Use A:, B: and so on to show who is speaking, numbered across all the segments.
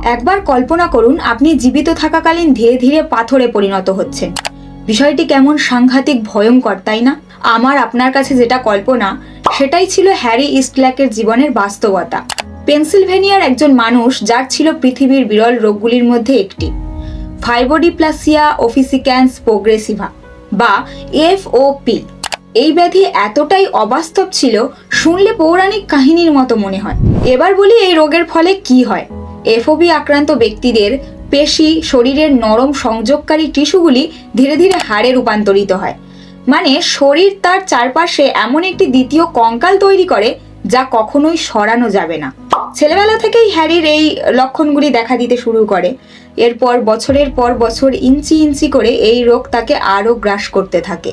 A: একবার কল্পনা করুন আপনি জীবিত থাকাকালীন ধীরে ধীরে পাথরে পরিণত হচ্ছেন। বিষয়টি কেমন সাংঘাতিক ভয়ঙ্কর, তাই না? আমার আপনার কাছে যেটা কল্পনা, সেটাই ছিল হ্যারি ইস্টল্যাকের জীবনের বাস্তবতা। পেনসিলভেনিয়ার একজন মানুষ যার ছিল পৃথিবীর বিরল রোগগুলির মধ্যে একটি, ফাইবোডিপ্লাসিয়া ওফিসিক্যান্স প্রোগ্রেসিভা বা FOP। এই ব্যাধি এতটাই অবাস্তব ছিল, শুনলে পৌরাণিক কাহিনীর মতো মনে হয়। এবার বলি এই রোগের ফলে কি হয়। FOP আক্রান্ত ব্যক্তিদের পেশি, শরীরের নরম সংযোগকারী টিস্যুগুলি ধীরে ধীরে হাড়ে রূপান্তরিত হয়। মানে শরীর তার চারপাশে এমন একটি দ্বিতীয় কঙ্কাল তৈরি করে যা কখনোই সরানো যাবে না। ছেলেবেলা থেকেই হ্যারির এই লক্ষণগুলি দেখা দিতে শুরু করে। এরপর বছরের পর বছর ইঞ্চি ইঞ্চি করে এই রোগ তাকে আরও গ্রাস করতে থাকে।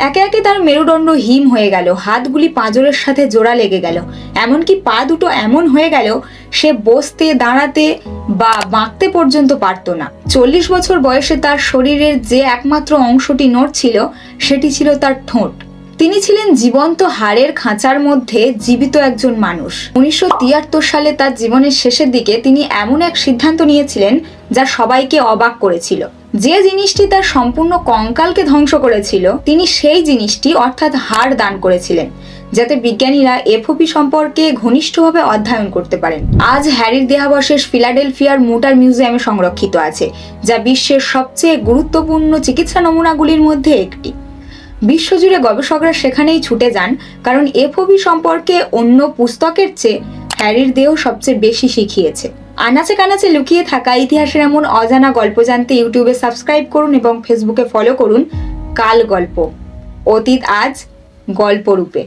A: একে একে তার মেরুদণ্ড হিম হয়ে গেল, হাতগুলি পাঁজরের সাথে জোড়া লেগে গেল, এমনকি পা দুটো এমন হয়ে গেল সে বসতে, দাঁড়াতে বা বাঁকতে পর্যন্ত পারত না। 40 বছর বয়সে তার শরীরের যে একমাত্র অংশটি নড়ছিল সেটি ছিল তার ঠোঁট। তিনি ছিলেন জীবন্ত হাড়ের খাঁচার মধ্যে জীবিত একজন মানুষ। 1973 সালে তার জীবনের শেষের দিকে তিনি এমন এক সিদ্ধান্ত নিয়েছিলেন যা সবাইকে অবাক করেছিল। যে জিনিসটি তার সম্পূর্ণ কঙ্কালকে ধ্বংস করেছিল, তিনি সেই জিনিসটি অর্থাৎ হাড় দান করেছিলেন, যাতে বিজ্ঞানীরা FOP সম্পর্কে ঘনিষ্ঠভাবে অধ্যয়ন করতে পারেন। আজ হ্যারির দেহাবশেষ ফিলাডেলফিয়ার মুটার মিউজিয়ামে সংরক্ষিত আছে, যা বিশ্বের সবচেয়ে গুরুত্বপূর্ণ চিকিৎসা নমুনাগুলির মধ্যে একটি। বিশ্বজুড়ে গবেষকরা সেখানেই ছুটে যান, কারণ FOP সম্পর্কে অন্য পুস্তকের চেয়ে হ্যারির দেহ সবচেয়ে বেশি শিখিয়েছে। আনাচে কানাচে লুকিয়ে থাকা ইতিহাসের এমন অজানা গল্প জানতে ইউটিউবে সাবস্ক্রাইব করুন এবং ফেসবুকে ফলো করুন কাল গল্প, অতীত আজ গল্প রূপে।